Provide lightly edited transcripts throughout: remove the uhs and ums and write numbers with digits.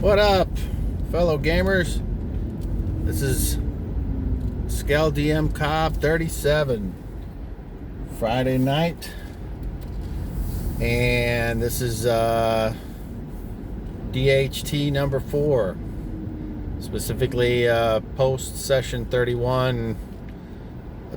What up, fellow gamers? This is Scal DM Cobb 37, Friday night, and this is DH&T number 4, specifically post session 31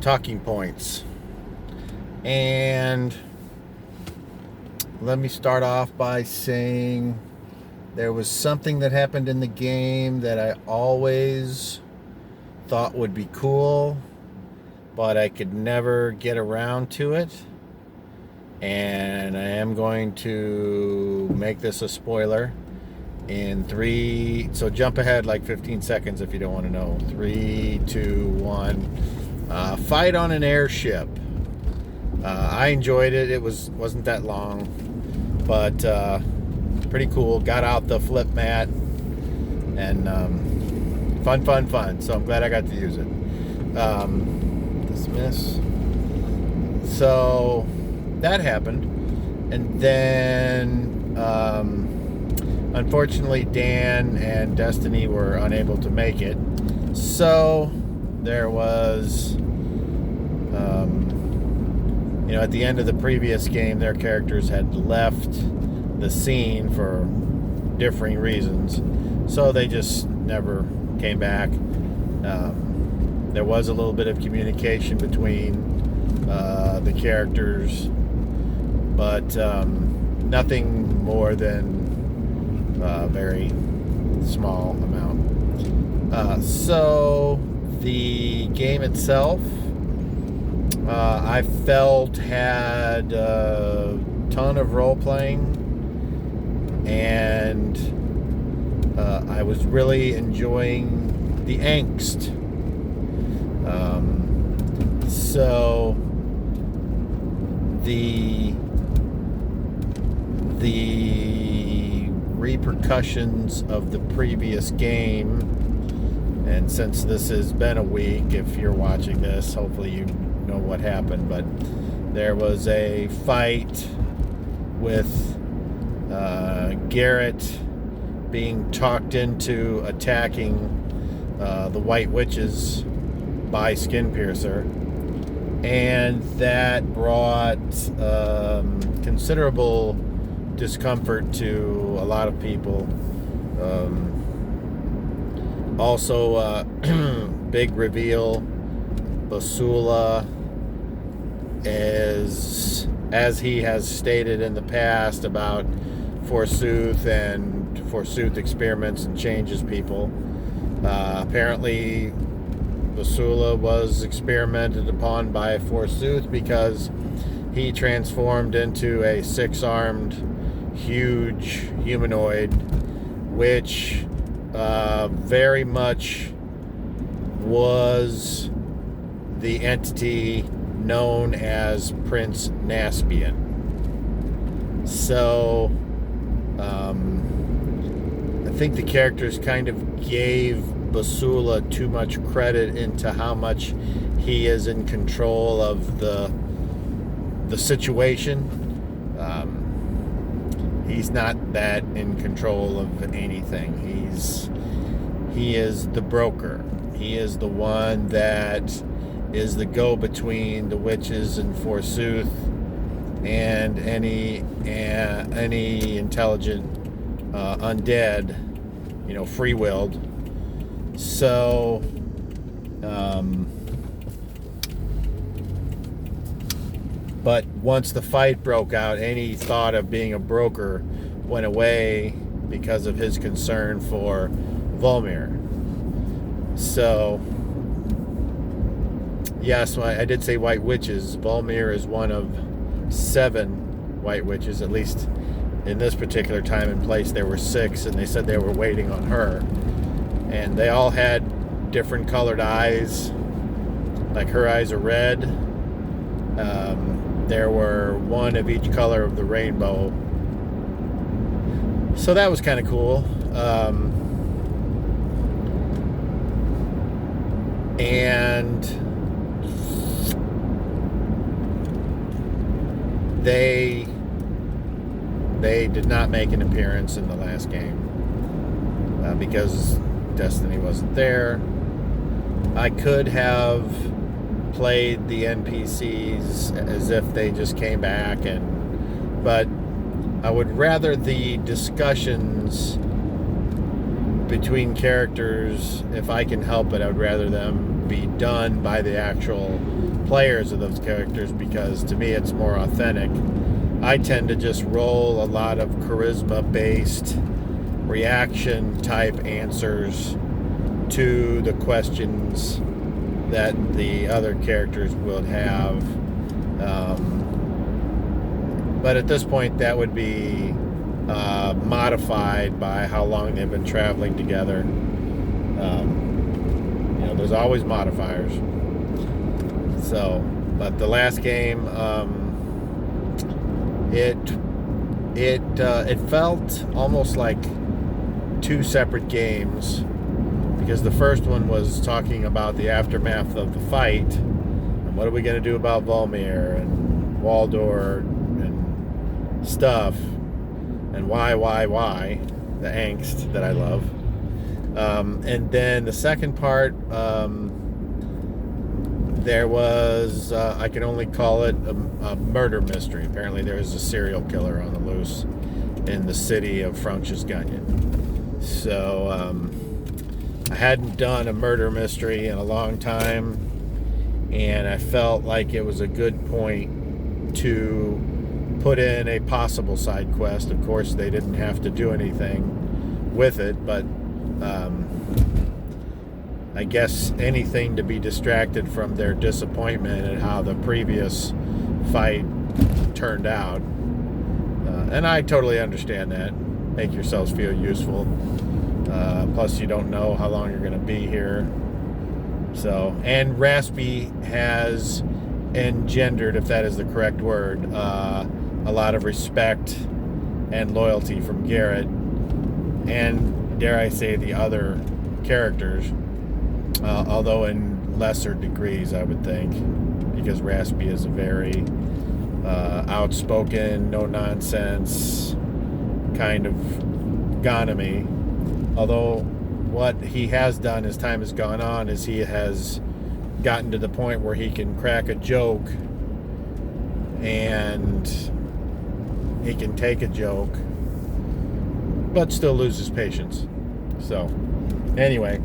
talking points. And let me start off by saying there was something that happened in the game that I always thought would be cool, but I could never get around to it. And I am going to make this a spoiler in 3. So jump ahead like 15 seconds if you don't want to know. 3, 2, 1. Fight on an airship. I enjoyed it. It wasn't that long, but pretty cool. Got out the flip mat and fun. So I'm glad I got to use it. Dismiss. So that happened, and then unfortunately Dan and Destiny were unable to make it. So there was at the end of the previous game, their characters had left the scene for differing reasons, so they just never came back. There was a little bit of communication between the characters, but nothing more than a very small amount. So the game itself, I felt had a ton of role-playing, and I was really enjoying the angst. So the repercussions of the previous game, and since this has been a week, if you're watching this, hopefully you know what happened, but there was a fight with Garrett being talked into attacking the White Witches by Skinpiercer, and that brought considerable discomfort to a lot of people. Also, big reveal, Basula is, as he has stated in the past about Forsooth and Forsooth experiments and changes people. Apparently, Basula was experimented upon by Forsooth because he transformed into a 6-armed, huge humanoid, which very much was the entity known as Prince Naspian. So I think the characters kind of gave Basula too much credit into how much he is in control of the situation. He's not that in control of anything. He is the broker. He is the one that is the go-between the witches and Forsooth and any intelligent undead, free-willed. So but once the fight broke out, any thought of being a broker went away because of his concern for Volmir. So yes, I did say White Witches. Volmir is one of 7 White Witches, at least in this particular time and place. There were 6, and they said they were waiting on her. And they all had different colored eyes. Like her eyes are red. There were 1 of each color of the rainbow. So that was kind of cool. And they did not make an appearance in the last game. because Destiny wasn't there. I could have played the NPCs as if they just came back, but I would rather the discussions between characters, if I can help it, I would rather them be done by the actual players of those characters, because to me it's more authentic. I tend to just roll a lot of charisma-based reaction type answers to the questions that the other characters would have. But at this point, that would be modified by how long they've been traveling together. There's always modifiers. So, but the last game, it felt almost like two separate games, because the first one was talking about the aftermath of the fight and what are we going to do about Volmir and Waldor and stuff, and why, the angst that I love. And then the second part, there was, I can only call it a murder mystery. Apparently there is a serial killer on the loose in the city of Franciscanien. So I hadn't done a murder mystery in a long time, and I felt like it was a good point to put in a possible side quest. Of course, they didn't have to do anything with it, but I guess anything to be distracted from their disappointment at how the previous fight turned out. And I totally understand that. Make yourselves feel useful. Plus, you don't know how long you're going to be here. So, and Raspy has engendered, if that is the correct word, a lot of respect and loyalty from Garrett, and dare I say the other characters, although in lesser degrees, I would think, because Raspy is a very outspoken, no nonsense kind of Ganami. Although what he has done as time has gone on is he has gotten to the point where he can crack a joke and he can take a joke but still lose his patience. So anyway,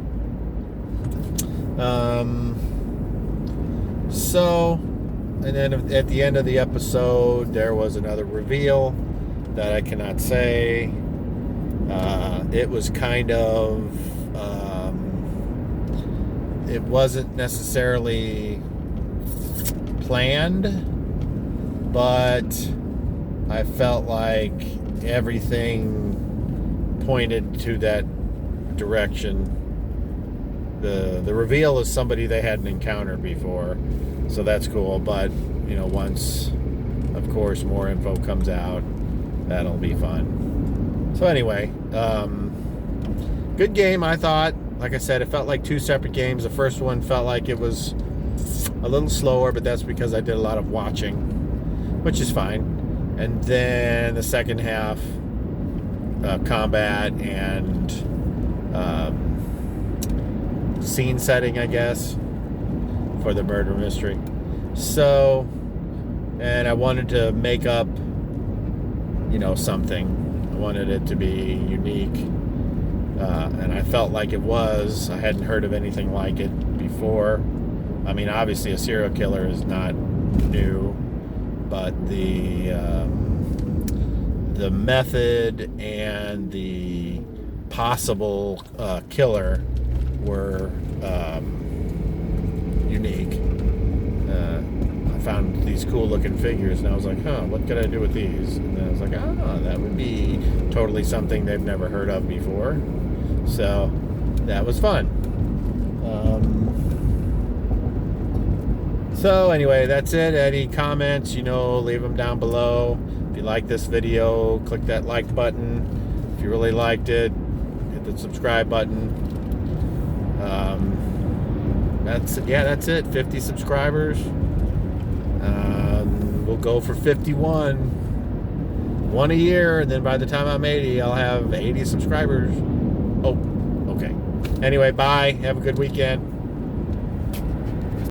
and then at the end of the episode there was another reveal that I cannot say. It was kind of it wasn't necessarily planned, but I felt like everything pointed to that direction. The reveal is somebody they hadn't encountered before, so that's cool. But once, of course, more info comes out, that'll be fun. So anyway, good game, I thought. Like I said, it felt like two separate games. The first one felt like it was a little slower, but that's because I did a lot of watching, which is fine. And then the second half, combat and scene setting, I guess, for the murder mystery. So, and I wanted to make up, something. I wanted it to be unique. And I felt like it was. I hadn't heard of anything like it before. I mean, obviously a serial killer is not new, but the method and the possible killer were unique. I found these cool looking figures and I was like, what could I do with these? And then I was like, that would be totally something they've never heard of before. So that was fun. So anyway, that's it. Any comments, leave them down below. If you like this video, click that like button. If you really liked it, hit the subscribe button. That's it. 50 subscribers. We'll go for 51. One a year, and then by the time I'm 80, I'll have 80 subscribers. Oh, Anyway, bye. Have a good weekend.